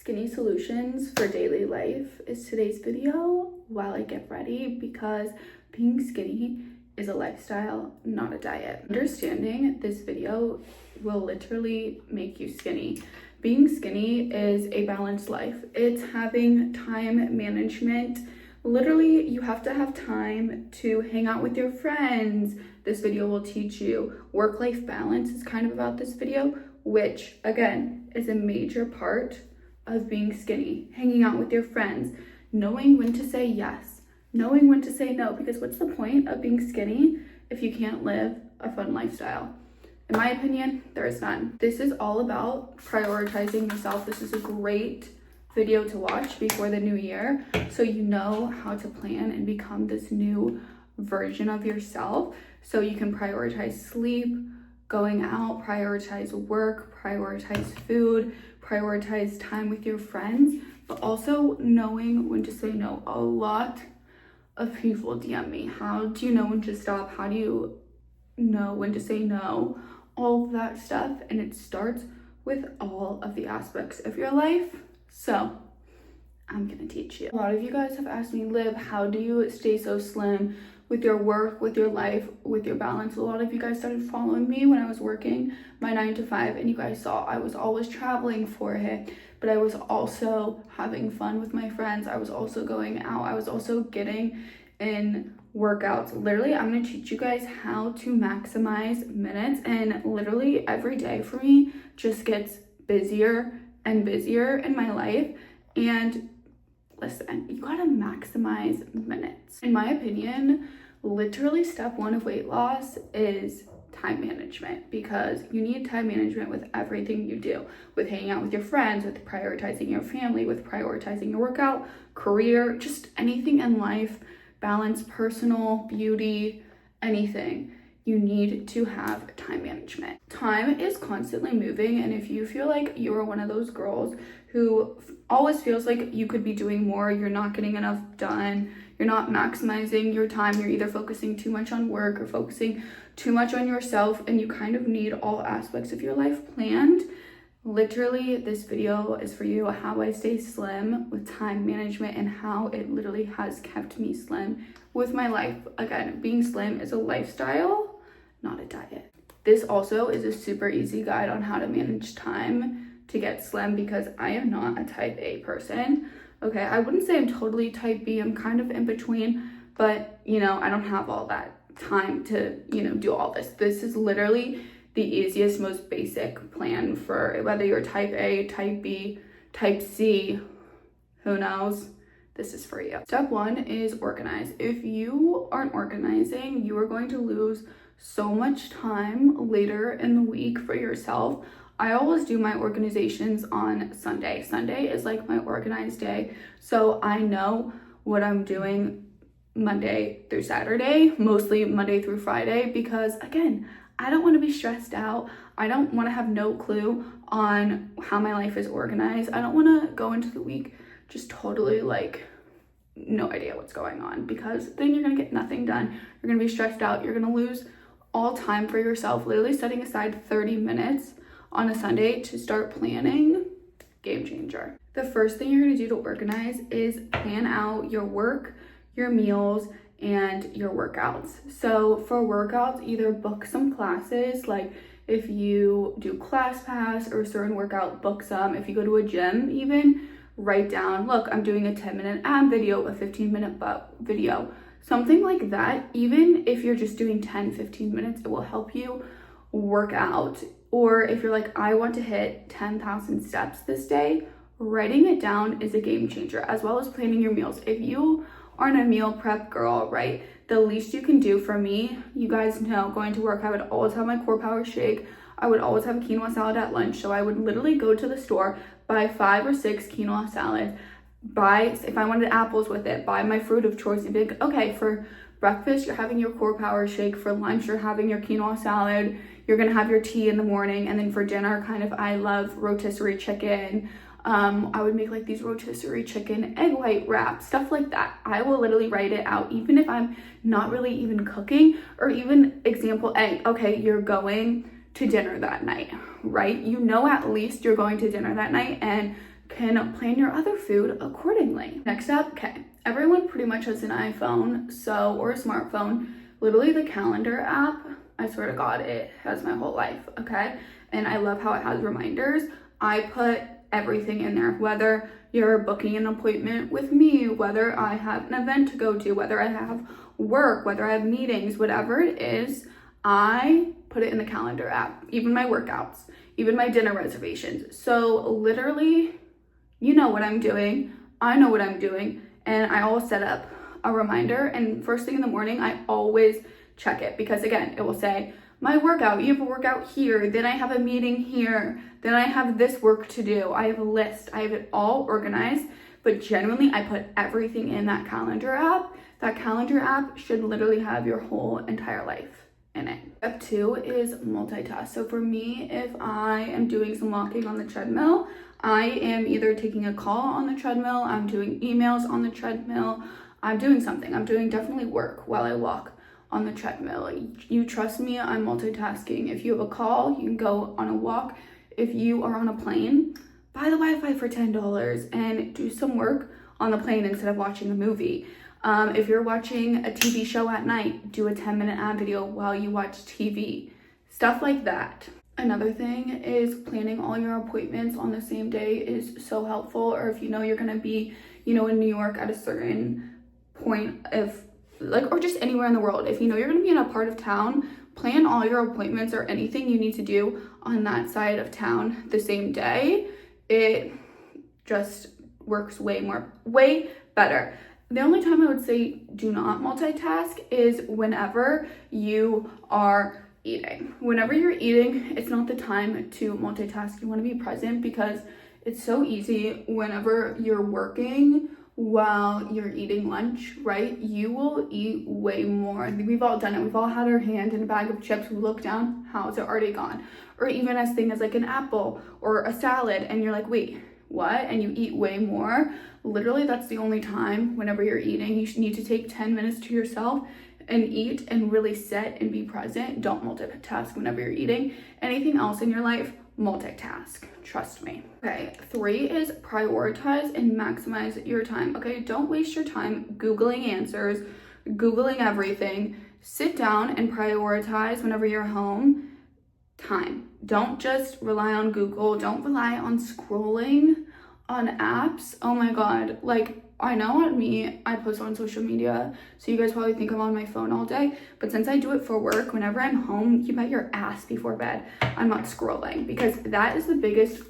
Skinny solutions for daily life is today's video while I get ready, because being skinny is a lifestyle, not a diet. Understanding this video will literally make you skinny. Being skinny is a balanced life. It's having time management. Literally, you have to have time to hang out with your friends. This video will teach you work-life balance is kind of about this video, which again is a major part of being skinny. Hanging out with your friends, knowing when to say yes, knowing when to say no, because what's the point of being skinny if you can't live a fun lifestyle? In my opinion, there is none. This is all about prioritizing yourself. This is a great video to watch before the new year, so you know how to plan and become this new version of yourself, so you can prioritize sleep, going out, prioritize work, prioritize food, prioritize time with your friends, but also knowing when to say no. A lot of people DM me, how do you know when to stop? How do you know when to say no? All of that stuff, and it starts with all of the aspects of your life. So I'm gonna teach you. A lot of you guys have asked me, Liv, how do you stay so slim with your work, with your life, with your balance? A lot of you guys started following me when I was working my 9 to 5, and you guys saw I was always traveling for it, but I was also having fun with my friends. I was also going out. I was also getting in workouts. Literally, I'm gonna teach you guys how to maximize minutes, and literally every day for me just gets busier and busier in my life. And listen, you gotta maximize minutes. In my opinion, literally step one of weight loss is time management, because you need time management with everything you do, with hanging out with your friends, with prioritizing your family, with prioritizing your workout, career, just anything in life, balance, personal, beauty, anything. You need to have time management. Time is constantly moving, and if you feel like you're one of those girls who always feels like you could be doing more, you're not getting enough done, you're not maximizing your time, you're either focusing too much on work or focusing too much on yourself, and you kind of need all aspects of your life planned, literally this video is for you. How I stay slim with time management and how it literally has kept me slim with my life. Again, being slim is a lifestyle, not a diet. This also is a super easy guide on how to manage time to get slim, because I am not a type A person. Okay, I wouldn't say I'm totally type B, I'm kind of in between, but you know, I don't have all that time to, you know, do all this. This is literally the easiest, most basic plan for whether you're type A, type B, type C, who knows? This is for you. Step one is organize. If you aren't organizing, you are going to lose so much time later in the week for yourself. I always do my organizations on Sunday. Sunday is like my organized day, so I know what I'm doing Monday through Saturday, mostly Monday through Friday, because again, I don't want to be stressed out. I don't want to have no clue on how my life is organized. I don't want to go into the week just totally like no idea what's going on, because then you're going to get nothing done. You're going to be stressed out. You're going to lose all time for yourself. Literally setting aside 30 minutes on a Sunday to start planning, game changer. The first thing you're going to do to organize is plan out your work, your meals, and your workouts. So for workouts, either book some classes, like if you do ClassPass or a certain workout, book some. If you go to a gym, even write down, look, I'm doing a 10-minute ab video, a 15-minute butt video, something like that. Even if you're just doing 10-15 minutes, it will help you work out. Or if you're like, I want to hit 10,000 steps this day, writing it down is a game changer, as well as planning your meals. If you aren't a meal prep girl, right, the least you can do for me, you guys know, going to work, I would always have my core power shake. I would always have a quinoa salad at lunch. So I would literally go to the store, buy 5 or 6 quinoa salads, buy, if I wanted apples with it, buy my fruit of choice, and be like, okay, for breakfast, you're having your core power shake. For lunch, you're having your quinoa salad. You're gonna have your tea in the morning. And then for dinner, kind of, I love rotisserie chicken. I would make like these rotisserie chicken egg white wraps, stuff like that. I will literally write it out, even if I'm not really even cooking. Or even example A, okay, you're going to dinner that night, right? You know, at least you're going to dinner that night, and can plan your other food accordingly. Next up, okay, everyone pretty much has an iPhone, or a smartphone. Literally the calendar app, I swear to God, it has my whole life, okay? And I love how it has reminders. I put everything in there, whether you're booking an appointment with me, whether I have an event to go to, whether I have work, whether I have meetings, whatever it is, I put it in the calendar app, even my workouts, even my dinner reservations. So literally, you know what I'm doing, I know what I'm doing, and I always set up a reminder, and first thing in the morning, I always check it, because again, it will say, my workout, you have a workout here, then I have a meeting here, then I have this work to do, I have a list, I have it all organized, but genuinely, I put everything in that calendar app. That calendar app should literally have your whole entire life in it. Step 2 is multitask. So for me, if I am doing some walking on the treadmill, I am either taking a call on the treadmill, I'm doing emails on the treadmill, I'm doing something. I'm doing definitely work while I walk on the treadmill. You trust me, I'm multitasking. If you have a call, you can go on a walk. If you are on a plane, buy the Wi-Fi for $10 and do some work on the plane instead of watching a movie. If you're watching a TV show at night, do a 10-minute ad video while you watch TV. Stuff like that. Another thing is planning all your appointments on the same day is so helpful. Or if you know you're gonna be, in New York at a certain point of or just anywhere in the world. If you know you're gonna be in a part of town, plan all your appointments or anything you need to do on that side of town the same day. It just works way better. The only time I would say do not multitask is whenever you are eating. Whenever you're eating, it's not the time to multitask. You want to be present, because it's so easy whenever you're working while you're eating lunch, right? You will eat way more. We've all done it. We've all had our hand in a bag of chips. We look down, how is it already gone? Or even as thing as like an apple or a salad, and you're like, wait, what? And you eat way more. Literally, that's the only time whenever you're eating. You need to take 10 minutes to yourself and eat and really sit and be present. Don't multitask whenever you're eating. Anything else in your life, multitask. Trust me. Okay, 3 is prioritize and maximize your time. Okay, don't waste your time Googling answers, Googling everything. Sit down and prioritize whenever you're home. Time. Don't just rely on Google. Don't rely on scrolling on apps. Oh my God. I know on me, I post on social media, so you guys probably think I'm on my phone all day, but since I do it for work, whenever I'm home, you bet your ass before bed, I'm not scrolling, because that is the biggest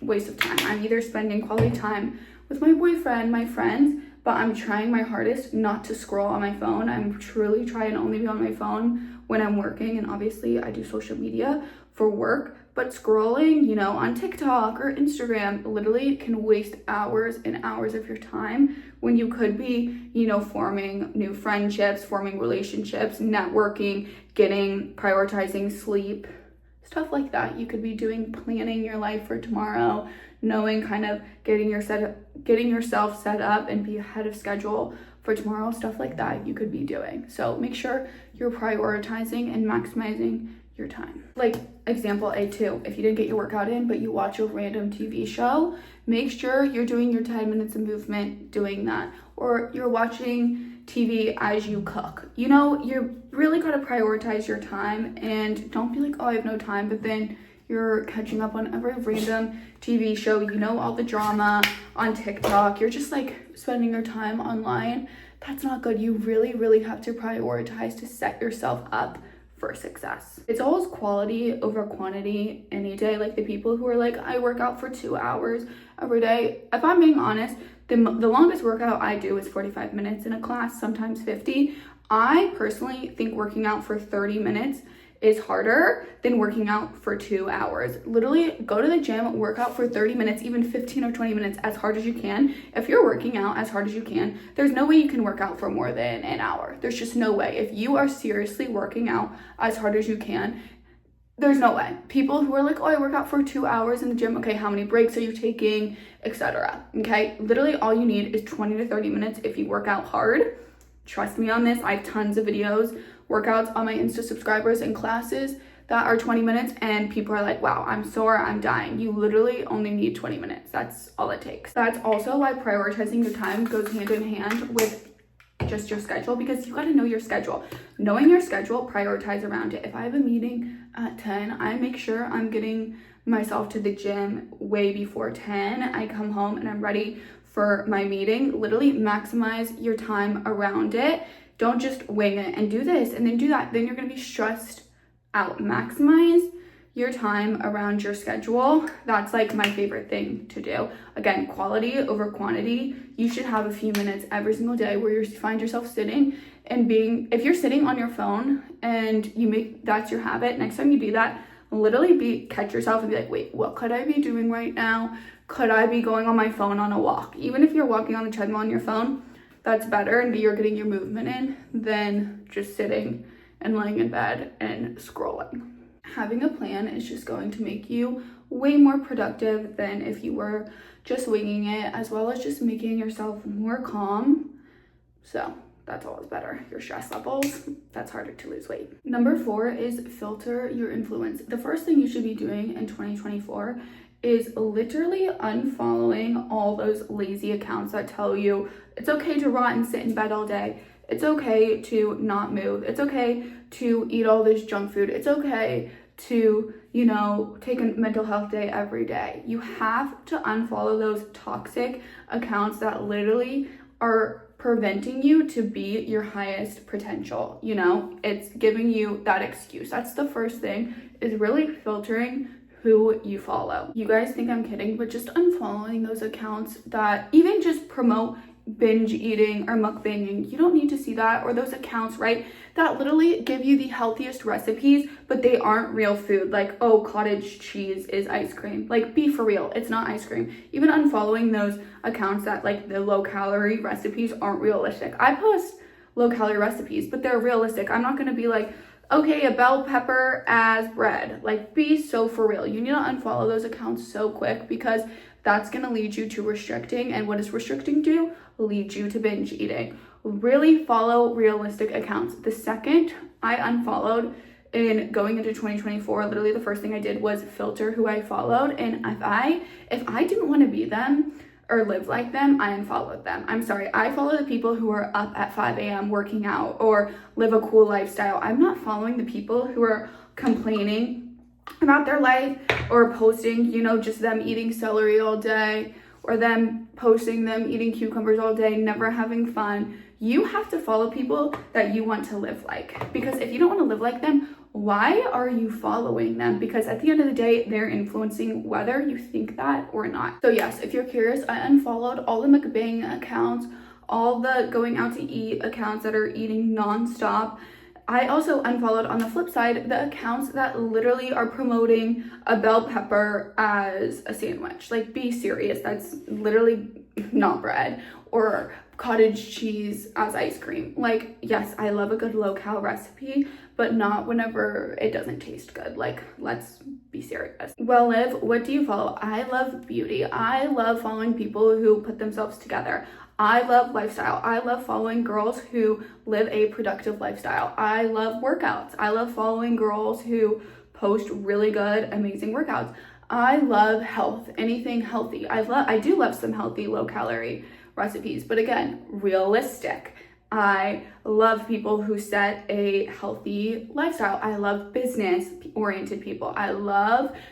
waste of time. I'm either spending quality time with my boyfriend, my friends, but I'm trying my hardest not to scroll on my phone. I'm truly trying to only be on my phone when I'm working, and obviously I do social media for work, but scrolling, on TikTok or Instagram literally can waste hours and hours of your time when you could be, forming new friendships, forming relationships, networking, prioritizing sleep, stuff like that. You could be planning your life for tomorrow, knowing kind of getting yourself set up and be ahead of schedule for tomorrow, stuff like that you could be doing. So make sure you're prioritizing and maximizing your time. Example A2, if you didn't get your workout in, but you watch a random TV show, make sure you're doing your 10 minutes of movement doing that. Or you're watching TV as you cook. You really got to prioritize your time, and don't be like, oh, I have no time, but then you're catching up on every random TV show, all the drama on TikTok. You're just spending your time online. That's not good. You really, really have to prioritize to set yourself up for success. It's always quality over quantity any day. The people who are I work out for 2 hours every day. If I'm being honest, the longest workout I do is 45 minutes in a class, sometimes 50. I personally think working out for 30 minutes is harder than working out for 2 hours. Literally go to the gym, work out for 30 minutes, even 15 or 20 minutes, as hard as you can. If you're working out as hard as you can, there's no way you can work out for more than an hour. There's just no way. If you are seriously working out as hard as you can, there's no way. People who are oh, I work out for 2 hours in the gym. Okay, how many breaks are you taking, etc. Okay, literally all you need is 20 to 30 minutes if you work out hard. Trust me on this. I have tons of videos, workouts on my Insta subscribers and classes that are 20 minutes and people are like, wow, I'm sore, I'm dying. You literally only need 20 minutes. That's all it takes. That's also why prioritizing your time goes hand in hand with just your schedule, because you got to know your schedule. Knowing your schedule, prioritize around it. If I have a meeting at 10, I make sure I'm getting myself to the gym way before 10. I come home and I'm ready for my meeting. Literally maximize your time around it. Don't just wing it and do this and then do that. Then you're going to be stressed out. Maximize your time around your schedule. That's like my favorite thing to do. Again, quality over quantity. You should have a few minutes every single day where you find yourself sitting and if you're sitting on your phone and that's your habit, next time you do that, literally catch yourself and be like, wait, what could I be doing right now? Could I be going on my phone on a walk? Even if you're walking on the treadmill on your phone, that's better and you're getting your movement in than just sitting and laying in bed and scrolling. Having a plan is just going to make you way more productive than if you were just winging it, as well as just making yourself more calm. So that's always better. Your stress levels, that's harder to lose weight. Number 4 is filter your influence. The first thing you should be doing in 2024 is literally unfollowing all those lazy accounts that tell you it's okay to rot and sit in bed all day. It's okay to not move. It's okay to eat all this junk food. It's okay to, take a mental health day every day. You have to unfollow those toxic accounts that literally are preventing you to be your highest potential. It's giving you that excuse. That's the first thing, is really filtering who you follow. You guys think I'm kidding, but just unfollowing those accounts that even just promote binge eating or mukbanging, you don't need to see that. Or those accounts, right, that literally give you the healthiest recipes, but they aren't real food. Like, oh, cottage cheese is ice cream. Like, be for real, it's not ice cream. Even unfollowing those accounts that like the low calorie recipes aren't realistic. I post low calorie recipes, but they're realistic. I'm not gonna be like, okay, a bell pepper as bread. Like, be so for real. You need to unfollow those accounts so quick, because that's going to lead you to restricting. And what does restricting do? Lead you to binge eating. Really follow realistic accounts. The second I unfollowed in going into 2024, literally the first thing I did was filter who I followed. And if I didn't want to be them or live like them, I unfollowed them. I'm sorry. I follow the people who are up at 5 a.m. working out or live a cool lifestyle. I'm not following the people who are complaining about their life or posting, just them eating celery all day, or them posting them eating cucumbers all day, never having fun. You have to follow people that you want to live like, because if you don't want to live like them, why are you following them? Because at the end of the day, they're influencing whether you think that or not. So yes, if you're curious, I unfollowed all the mukbang accounts, all the going out to eat accounts that are eating nonstop. I also unfollowed, on the flip side, the accounts that literally are promoting a bell pepper as a sandwich. Like, be serious. That's literally not bread. Or cottage cheese as ice cream. Like, yes, I love a good low-cal recipe, but not whenever it doesn't taste good. Like, let's be serious. Well, Liv, what do you follow? I love beauty. I love following people who put themselves together. I love lifestyle. I love following girls who live a productive lifestyle. I love workouts. I love following girls who post really good, amazing workouts. I love health, anything healthy. I do love some healthy, low calorie recipes, but again, realistic. I love people who set a healthy lifestyle. I love business oriented people.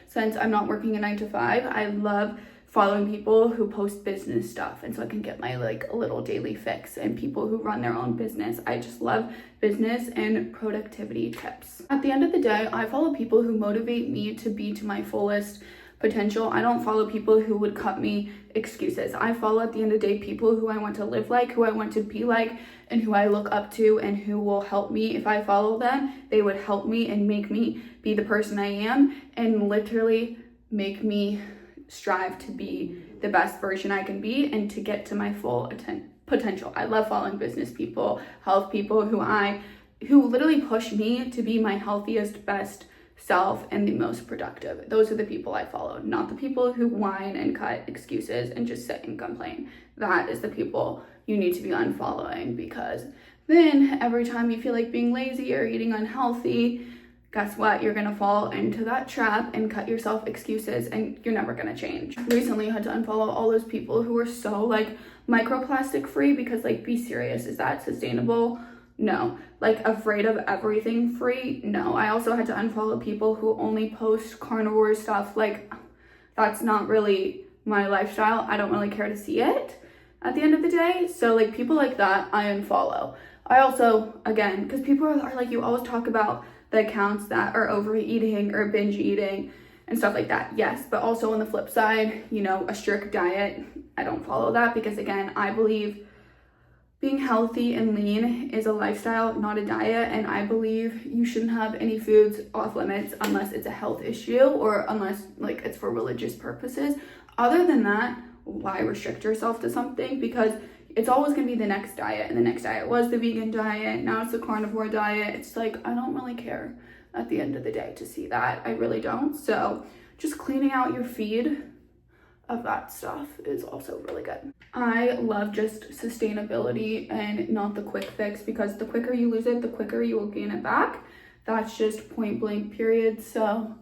Since I'm not working a 9 to 5, I love following people who post business stuff, and so I can get my like little daily fix, and people who run their own business. I just love business and productivity tips. At the end of the day, I follow people who motivate me to be to my fullest potential. I don't follow people who would cut me excuses. I follow, at the end of the day, people who I want to live like, who I want to be like, and who I look up to, and who will help me. If I follow them, they would help me and make me be the person I am, and literally make me strive to be the best version I can be and to get to my full potential. I love following business people, health people who literally push me to be my healthiest, best self and the most productive. Those are the people I follow, not the people who whine and cut excuses and just sit and complain. That is the people you need to be unfollowing, because then every time you feel like being lazy or eating unhealthy, guess what? You're gonna fall into that trap and cut yourself excuses, and you're never gonna change. Recently I had to unfollow all those people who were so like microplastic free, because like, be serious, is that sustainable? No. Like, afraid of everything free? No. I also had to unfollow people who only post carnivore stuff. Like, that's not really my lifestyle. I don't really care to see it at the end of the day. So like, people like that, I unfollow. I also, again, because people are like, you always talk about the accounts that are overeating or binge eating and stuff like that. Yes, but also on the flip side, you know, a strict diet, I don't follow that, because again, I believe being healthy and lean is a lifestyle, not a diet. And I believe you shouldn't have any foods off limits unless it's a health issue or unless like it's for religious purposes. Other than that, why restrict yourself to something? Because it's always going to be the next diet, and the next diet was the vegan diet, now it's the carnivore diet. It's like, I don't really care at the end of the day to see that. I really don't. So just cleaning out your feed of that stuff is also really good. I love just sustainability and not the quick fix, because the quicker you lose it, the quicker you will gain it back. That's just point blank period. So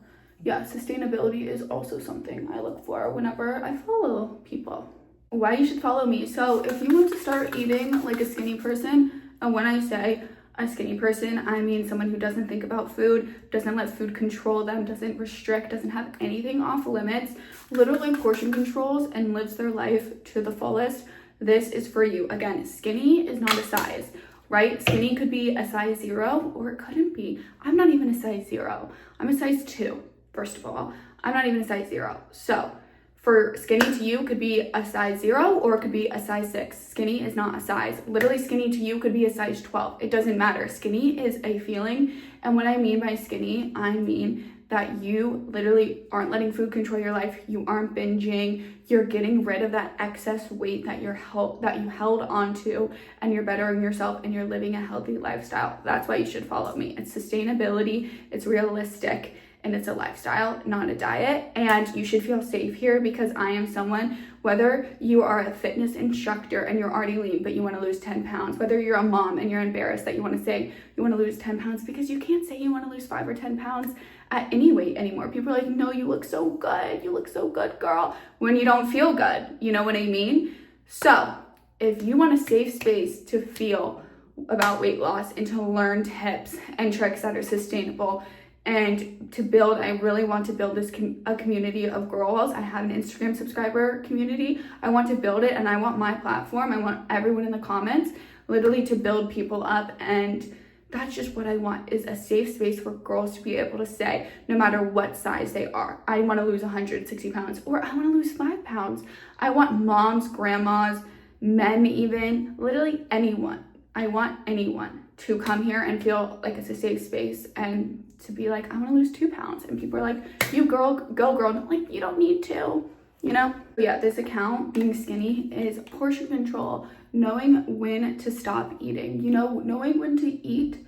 yeah, sustainability is also something I look for whenever I follow people. Why you should follow me? So if you want to start eating like a skinny person, and when I say a skinny person, I mean someone who doesn't think about food, doesn't let food control them, doesn't restrict, doesn't have anything off limits, literally portion controls and lives their life to the fullest, this is for you. Again, skinny is not a size, right? Skinny could be a size 0 or it couldn't be. I'm not even a size 0. I'm a size 2, first of all. I'm not even a size 0. So for skinny to you could be a size 0 or it could be a size 6. Skinny is not a size. Literally, skinny to you could be a size 12. It doesn't matter. Skinny is a feeling. And what I mean by skinny, I mean that you literally aren't letting food control your life. You aren't binging. You're getting rid of that excess weight that you held onto, and you're bettering yourself and you're living a healthy lifestyle. That's why you should follow me. It's sustainability, it's realistic, and it's a lifestyle, not a diet. And you should feel safe here, because I am someone, whether you are a fitness instructor and you're already lean but you want to lose 10 pounds, whether you're a mom and you're embarrassed that you want to say you want to lose 10 pounds, because you can't say you want to lose 5 or 10 pounds at any weight anymore. People are like, no, you look so good, girl, when you don't feel good. You know what I mean? So if you want a safe space to feel about weight loss and to learn tips and tricks that are sustainable, and to build, I really want to build this a community of girls. I have an Instagram subscriber community. I want to build it, and I want my platform, I want everyone in the comments literally to build people up. And that's just what I want, is a safe space for girls to be able to say, no matter what size they are, I want to lose 160 pounds, or I want to lose 5 pounds. I want moms, grandmas, men, even literally anyone. I want anyone to come here and feel like it's a safe space, and to be like, I want to lose 2 pounds. And people are like, you girl, go girl. I'm like, you don't need to, you know? But yeah, this account, being skinny, is portion control, knowing when to stop eating, you know, knowing when to eat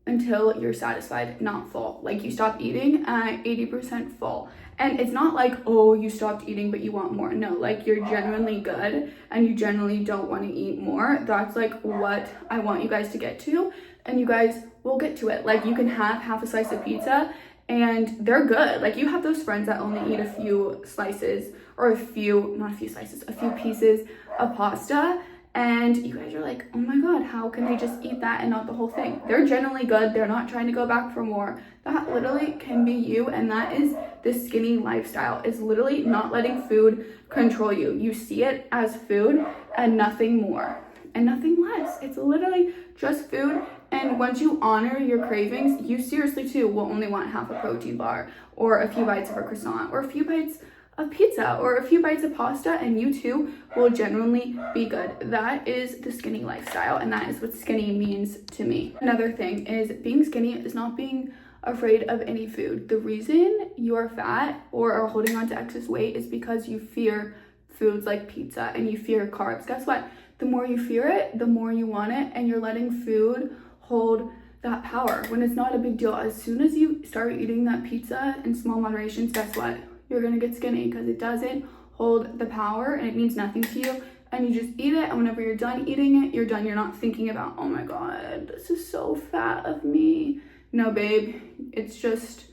until you're satisfied, not full. Like, you stop eating at 80% full. And it's not like, oh, you stopped eating but you want more. No, like, you're genuinely good and you genuinely don't want to eat more. That's like what I want you guys to get to, and you guys will get to it. Like, you can have half a slice of pizza and they're good. Like, you have those friends that only eat a few slices, or a few pieces of pasta, and you guys are like, oh my god, how can they just eat that and not the whole thing? They're generally good. They're not trying to go back for more. That literally can be you, and that is the skinny lifestyle, is literally not letting food control you. You see it as food and nothing more and nothing less. It's literally just food. And once you honor your cravings, you seriously too will only want half a protein bar, or a few bites of a croissant, or a few bites of pizza, or a few bites of pasta, and you too will genuinely be good. That is the skinny lifestyle, and that is what skinny means to me. Another thing is, being skinny is not being afraid of any food. The reason you are fat or are holding on to excess weight is because you fear foods like pizza and you fear carbs. Guess what? The more you fear it, the more you want it, and you're letting food hold that power when it's not a big deal. As soon as you start eating that pizza in small moderations, guess what? You're gonna get skinny, because it doesn't hold the power and it means nothing to you, and you just eat it, and whenever you're done eating it, you're done. You're not thinking about, oh my god, this is so fat of me. No, babe, it's just,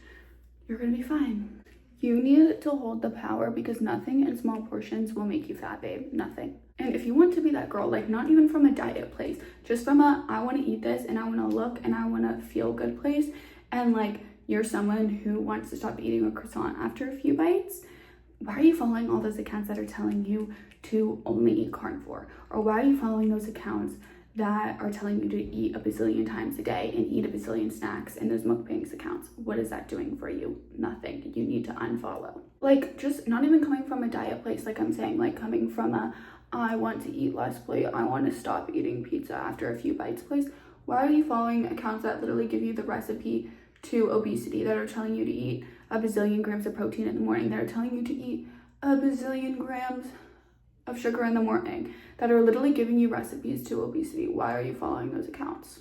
you're gonna be fine. You need to hold the power because nothing in small portions will make you fat, babe. Nothing. And if you want to be that girl, like not even from a diet place, just from a I want to eat this and I want to look and I want to feel good place, and like you're someone who wants to stop eating a croissant after a few bites, why are you following all those accounts that are telling you to only eat carnivore? Or why are you following those accounts that are telling you to eat a bazillion times a day and eat a bazillion snacks in those mukbangs accounts? What is that doing for you? Nothing. You need to unfollow. Like, just not even coming from a diet place, like I'm saying, like coming from a I want to eat less place, I want to stop eating pizza after a few bites place. Why are you following accounts that literally give you the recipe to obesity, that are telling you to eat a bazillion grams of protein in the morning, that are telling you to eat a bazillion grams of sugar in the morning, that are literally giving you recipes to obesity? Why are you following those accounts?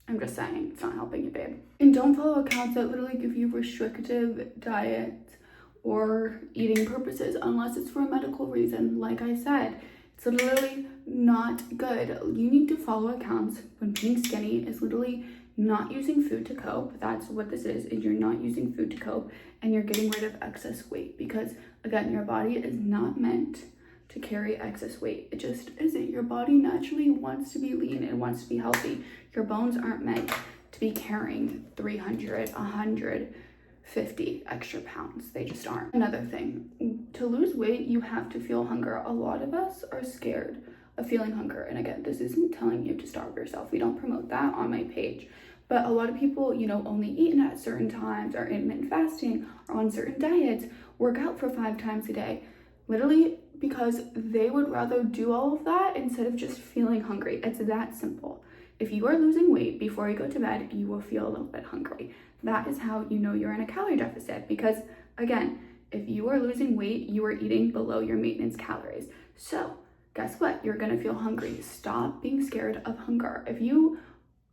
I'm just saying, it's not helping you, babe. And don't follow accounts that literally give you restrictive diet or eating purposes unless it's for a medical reason. Like I said, it's literally not good. You need to follow accounts when being skinny is literally not using food to cope. That's what this is you're not using food to cope and you're getting rid of excess weight, because again, your body is not meant to carry excess weight. It just isn't. Your body naturally wants to be lean and wants to be healthy. Your bones aren't meant to be carrying 300, 150 extra pounds. They just aren't. Another thing, to lose weight, you have to feel hunger. A lot of us are scared of feeling hunger. And again, this isn't telling you to starve yourself. We don't promote that on my page. But a lot of people, only eat at certain times, are intermittent fasting, or on certain diets, work out for 5 times a day. Literally because they would rather do all of that instead of just feeling hungry. It's that simple. If you are losing weight before you go to bed, you will feel a little bit hungry. That is how you know you're in a calorie deficit, because again, if you are losing weight, you are eating below your maintenance calories. So guess what? You're gonna feel hungry. Stop being scared of hunger. If you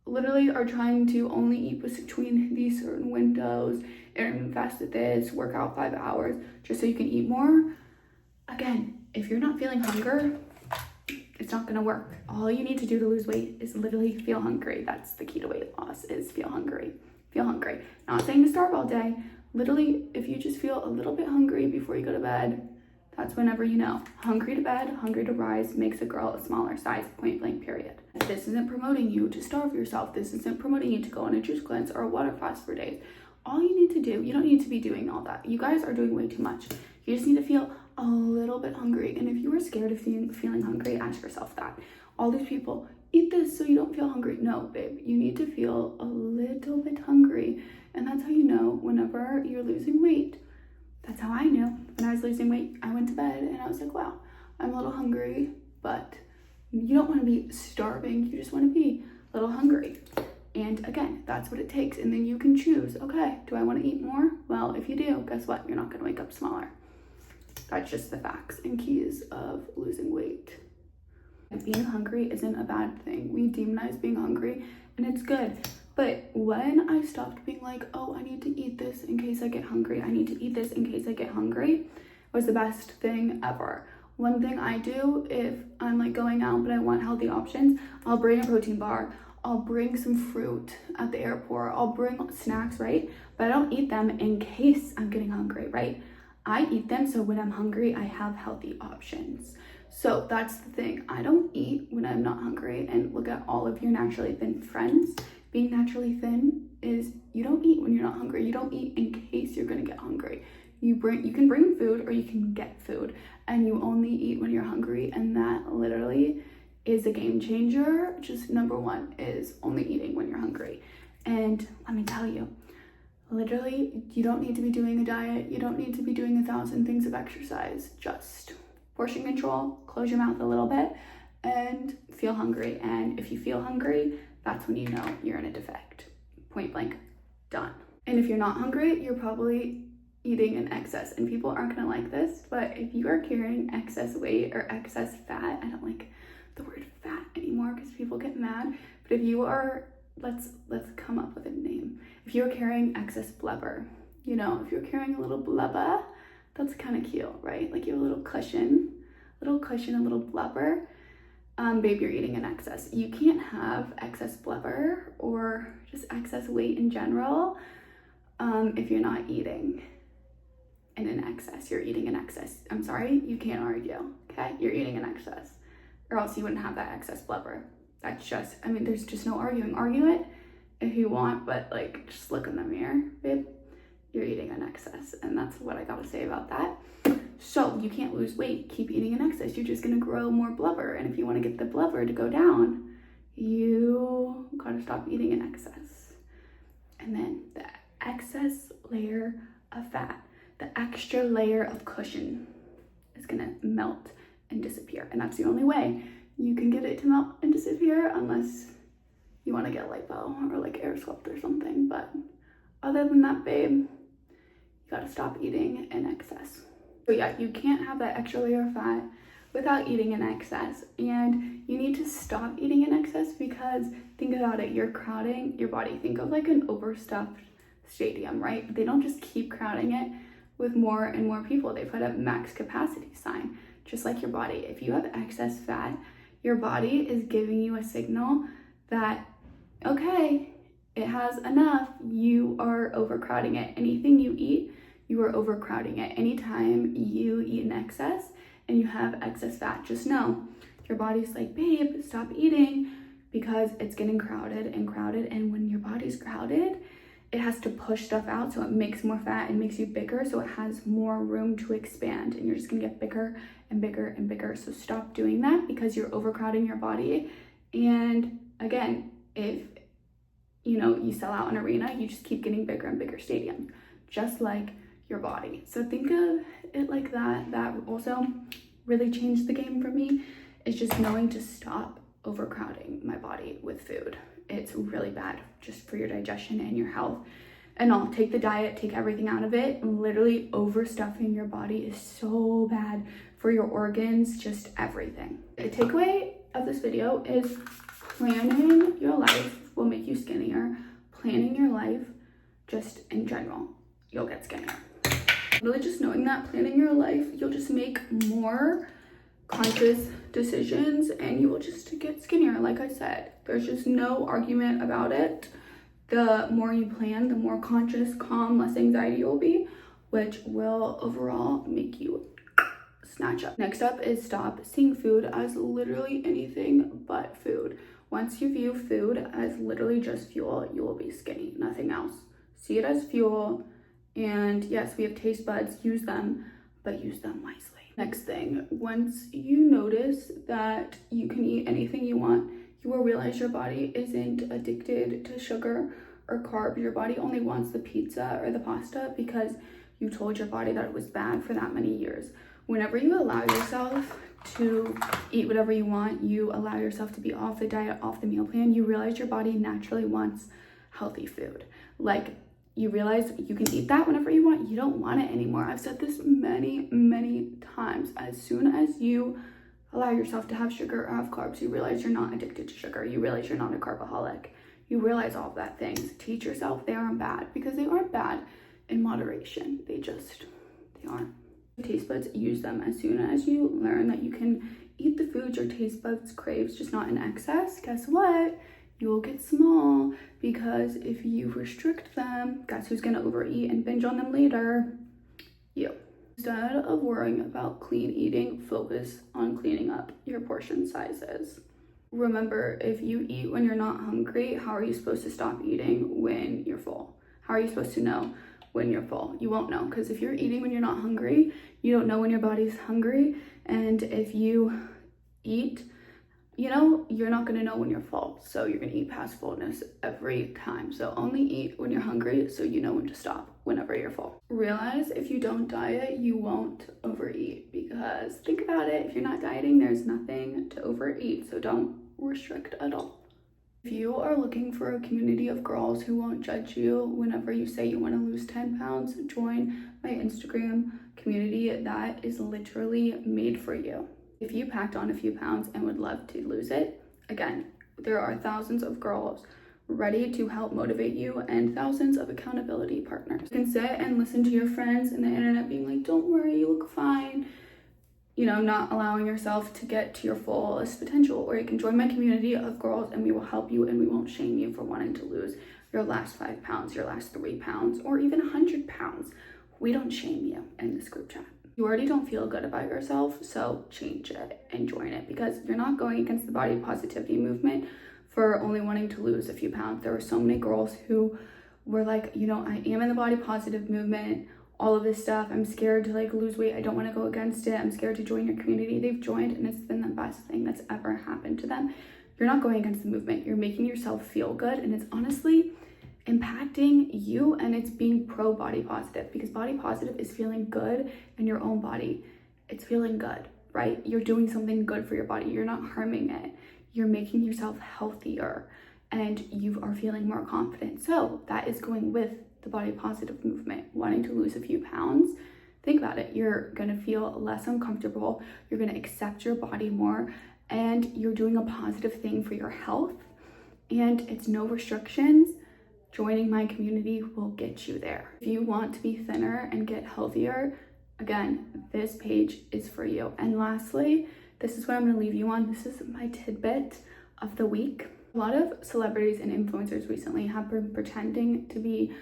literally are trying to only eat between these certain windows, intermittent fast at this, work out 5 hours just so you can eat more, again, if you're not feeling hunger, it's not gonna work. All you need to do to lose weight is literally feel hungry. That's the key to weight loss, is feel hungry. Feel hungry. Not saying to starve all day. Literally, if you just feel a little bit hungry before you go to bed, that's whenever you know. Hungry to bed, hungry to rise makes a girl a smaller size, point blank, period. This isn't promoting you to starve yourself. This isn't promoting you to go on a juice cleanse or a water fast for days. All you need to do, you don't need to be doing all that. You guys are doing way too much. You just need to feel a little bit hungry. And if you are scared of feeling hungry, ask yourself that. All these people, eat this so you don't feel hungry. No, babe, you need to feel a little bit hungry. And that's how you know whenever you're losing weight. That's how I knew. When I was losing weight, I went to bed and I was like, wow, I'm a little hungry. But you don't want to be starving. You just want to be a little hungry. And again, that's what it takes. And then you can choose, okay, do I want to eat more? Well, if you do, guess what? You're not going to wake up smaller. That's just the facts and keys of losing weight. Being hungry isn't a bad thing. We demonize being hungry and it's good. But when I stopped being like, oh, I need to eat this in case I get hungry, I need to eat this in case I get hungry, was the best thing ever. One thing I do if I'm like going out but I want healthy options, I'll bring a protein bar, I'll bring some fruit at the airport, I'll bring snacks, right? But I don't eat them in case I'm getting hungry, right? I eat them so when I'm hungry, I have healthy options. So that's the thing. I don't eat when I'm not hungry. And look at all of your naturally thin friends. Being naturally thin is you don't eat when you're not hungry. You don't eat in case you're gonna get hungry. You can bring food or you can get food, and you only eat when you're hungry, and that literally is a game changer. Just number one is only eating when you're hungry. And let me tell you, literally, you don't need to be doing a diet. You don't need to be doing 1,000 things of exercise. Just portion control, close your mouth a little bit, and feel hungry. And if you feel hungry, that's when you know you're in a defect. Point blank, done. And if you're not hungry, you're probably eating in excess. And people aren't gonna like this, but if you are carrying excess weight or excess fat, I don't like the word fat anymore because people get mad, but if you are, let's come up with a name. If you're carrying excess blubber, if you're carrying a little blubber, that's kind of cute, right? Like you have a little cushion, a little blubber. babe, you're eating in excess. You can't have excess blubber or just excess weight in general if you're not eating in an excess. You're eating in excess. I'm sorry, you can't argue, okay? You're eating in excess, or else you wouldn't have that excess blubber. That's just, I mean, there's just no arguing. Argue it if you want, but like, just look in the mirror, babe. You're eating in excess, and that's what I gotta say about that. So you can't lose weight, keep eating in excess. You're just gonna grow more blubber, and if you wanna get the blubber to go down, you gotta stop eating in excess. And then the excess layer of fat, the extra layer of cushion is gonna melt and disappear. And that's the only way you can get it to melt and disappear, unless you wanna get lipo or like air sculpt or something. But other than that, babe, you gotta stop eating in excess. So yeah, you can't have that extra layer of fat without eating in excess. And you need to stop eating in excess, because think about it, you're crowding your body. Think of like an overstuffed stadium, right? They don't just keep crowding it with more and more people. They put a max capacity sign, just like your body. If you have excess fat, your body is giving you a signal that, okay, it has enough. You are overcrowding it. Anything you eat, you are overcrowding it. Anytime you eat in excess and you have excess fat, just know your body's like, babe, stop eating, because it's getting crowded and crowded. And when your body's crowded, it has to push stuff out, so it makes more fat and makes you bigger, so it has more room to expand, and you're just gonna get bigger and bigger and bigger. So stop doing that, because you're overcrowding your body. And again, if you sell out an arena, you just keep getting bigger and bigger stadiums, just like your body. So think of it like that. That also really changed the game for me, is just knowing to stop overcrowding my body with food. It's really bad just for your digestion and your health. And I'll take the diet, take everything out of it. Literally overstuffing your body is so bad for your organs, just everything. The takeaway of this video is planning your life will make you skinnier. Planning your life, just in general, you'll get skinnier. Really just knowing that, planning your life, you'll just make more conscious decisions and you will just get skinnier. Like I said, there's just no argument about it. The more you plan, the more conscious, calm, less anxiety you'll be, which will overall make you snatch up. Next up is stop seeing food as literally anything but food. Once you view food as literally just fuel, you will be skinny, nothing else. See it as fuel, and yes, we have taste buds, use them, but use them wisely. Next thing, once you notice that you can eat anything you want, you will realize your body isn't addicted to sugar or carbs. Your body only wants the pizza or the pasta because you told your body that it was bad for that many years. Whenever you allow yourself to eat whatever you want, you allow yourself to be off the diet, off the meal plan, you realize your body naturally wants healthy food. Like, you realize you can eat that whenever you want. You don't want it anymore. I've said this many, many times. As soon as you allow yourself to have sugar or have carbs, you realize you're not addicted to sugar. You realize you're not a carbaholic. You realize all of that things. Teach yourself they aren't bad, because they aren't bad in moderation. They aren't. Taste buds, use them. As soon as you learn that you can eat the foods your taste buds craves, just not in excess, guess what? You will get small, because if you restrict them, guess who's gonna overeat and binge on them later? You. Instead of worrying about clean eating, focus on cleaning up your portion sizes. Remember, if you eat when you're not hungry, how are you supposed to stop eating when you're full? How are you supposed to know when you're full? You won't know, because if you're eating when you're not hungry, you don't know when your body's hungry. And if you eat, you're not going to know when you're full. So you're going to eat past fullness every time. So only eat when you're hungry, so you know when to stop whenever you're full. Realize if you don't diet, you won't overeat, because think about it, if you're not dieting, there's nothing to overeat. So don't restrict at all. If you are looking for a community of girls who won't judge you whenever you say you want to lose 10 pounds, join my Instagram community that is literally made for you. If you packed on a few pounds and would love to lose it, again, there are thousands of girls ready to help motivate you and thousands of accountability partners. You can sit and listen to your friends and the internet being like, don't worry, you look fine. not allowing yourself to get to your fullest potential. Or you can join my community of girls and we will help you and we won't shame you for wanting to lose your last 5 pounds, your last 3 pounds, or even 100 pounds. We don't shame you in this group chat. You already don't feel good about yourself, so change it and join it, because you're not going against the body positivity movement for only wanting to lose a few pounds. There were so many girls who were like, I am in the body positive movement, all of this stuff. I'm scared to lose weight. I don't want to go against it. I'm scared to join your community. They've joined and it's been the best thing that's ever happened to them. You're not going against the movement. You're making yourself feel good, and it's honestly impacting you, and it's being pro body positive, because body positive is feeling good in your own body. It's feeling good, right? You're doing something good for your body. You're not harming it. You're making yourself healthier and you are feeling more confident. So that is going with the body positive movement, wanting to lose a few pounds. Think about it. You're going to feel less uncomfortable. You're going to accept your body more, and you're doing a positive thing for your health, and it's no restrictions. Joining my community will get you there. If you want to be thinner and get healthier, again, this page is for you. And lastly, this is what I'm going to leave you on. This is my tidbit of the week. A lot of celebrities and influencers recently have been pretending to be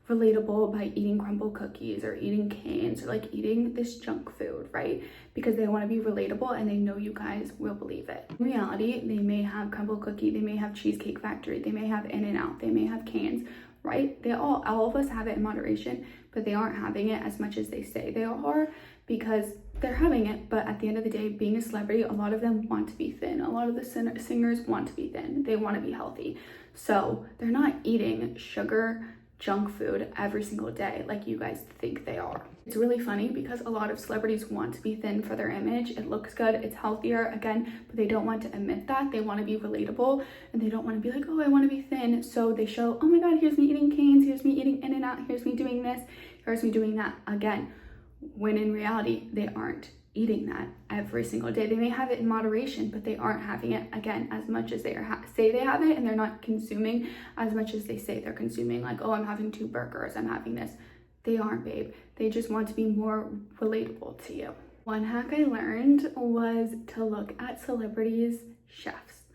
relatable by eating crumble cookies or eating canes or eating this junk food, right? Because they want to be relatable and they know you guys will believe it. In reality, they may have crumble cookie, they may have Cheesecake Factory, they may have In-N-Out, they may have canes, right? All of us have it in moderation, but they aren't having it as much as they say they are, because they're having it. But at the end of the day, being a celebrity, a lot of them want to be thin. A lot of the singers want to be thin. They want to be healthy. So they're not eating sugar, junk food every single day like you guys think they are. It's really funny because a lot of celebrities want to be thin for their image. It looks good, it's healthier, again, but they don't want to admit that. They want to be relatable and they don't want to be like, oh, I want to be thin. So they show, oh my God, here's me eating canes, here's me eating In-N-Out, here's me doing this, here's me doing that. Again, when in reality, they aren't eating that every single day. They may have it in moderation, but they aren't having it, again, as much as they say they have it, and they're not consuming as much as they say they're consuming. Like, oh, I'm having 2 burgers, I'm having this. They aren't, babe. They just want to be more relatable to you. One hack I learned was to look at celebrities' chefs.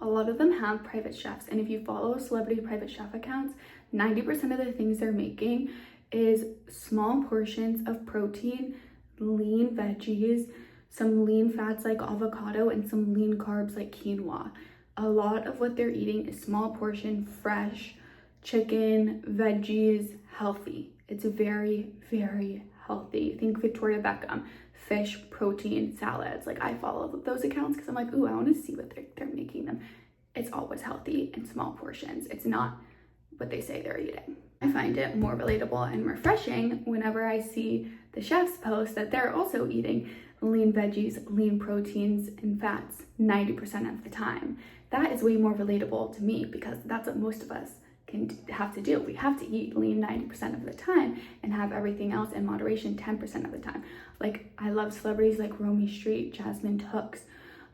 A lot of them have private chefs, and if you follow celebrity private chef accounts, 90% of the things they're making is small portions of protein, lean veggies, some lean fats like avocado, and some lean carbs like quinoa. A lot of what they're eating is small portion, fresh chicken, veggies, healthy. It's very, very healthy. Think Victoria Beckham, fish, protein, salads. I follow those accounts because I'm like, ooh, I want to see what they're making them. It's always healthy in small portions. It's not what they say they're eating. I find it more relatable and refreshing whenever I see the chefs post that they're also eating lean veggies, lean proteins, and fats 90% of the time. That is way more relatable to me because that's what most of us can have to do. We have to eat lean 90% of the time and have everything else in moderation 10% of the time. I love celebrities like Romy Street, Jasmine Hooks,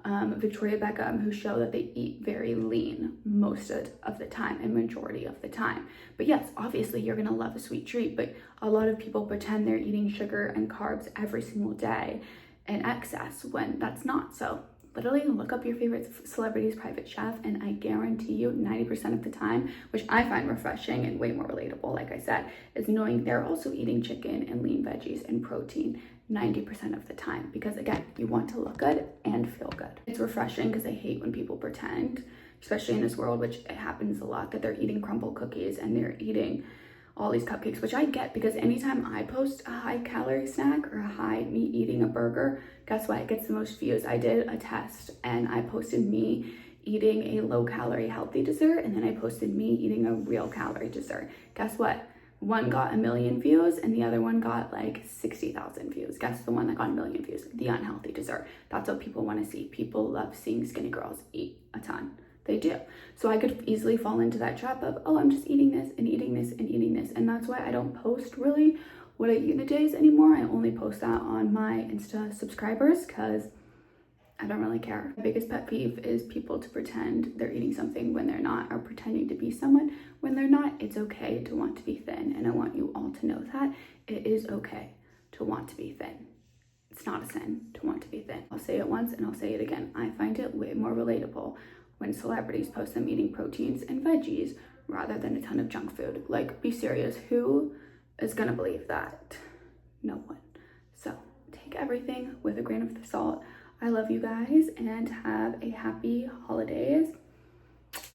Victoria Beckham, who show that they eat very lean most of the time and majority of the time. But yes, obviously you're gonna love a sweet treat, but a lot of people pretend they're eating sugar and carbs every single day in excess when that's not. So literally look up your favorite celebrity's private chef, and I guarantee you 90% of the time, which I find refreshing and way more relatable, like I said, is knowing they're also eating chicken and lean veggies and protein 90% of the time, because again, you want to look good and feel good. It's refreshing because I hate when people pretend, especially in this world, which it happens a lot, that they're eating crumble cookies and they're eating all these cupcakes, which I get, because anytime I post a high calorie snack or me eating a burger, guess what? It gets the most views. I did a test and I posted me eating a low calorie healthy dessert, and then I posted me eating a real calorie dessert. Guess what? One got 1 million views and the other one got 60,000 views. Guess the one that got 1 million views? The unhealthy dessert. That's what people want to see. People love seeing skinny girls eat a ton. They do. So I could easily fall into that trap of, oh, I'm just eating this and eating this and eating this. And that's why I don't post really what I eat in a day anymore. I only post that on my Insta subscribers because I don't really care. My biggest pet peeve is people to pretend they're eating something when they're not, or pretending to be someone when they're not. It's okay to want to be thin, and I want you all to know that it is okay to want to be thin. It's not a sin to want to be thin. I'll say it once and I'll say it again. I find it way more relatable when celebrities post them eating proteins and veggies rather than a ton of junk food. Like, be serious. Who is gonna believe that? No one. So take everything with a grain of salt. I love you guys and have a happy holidays.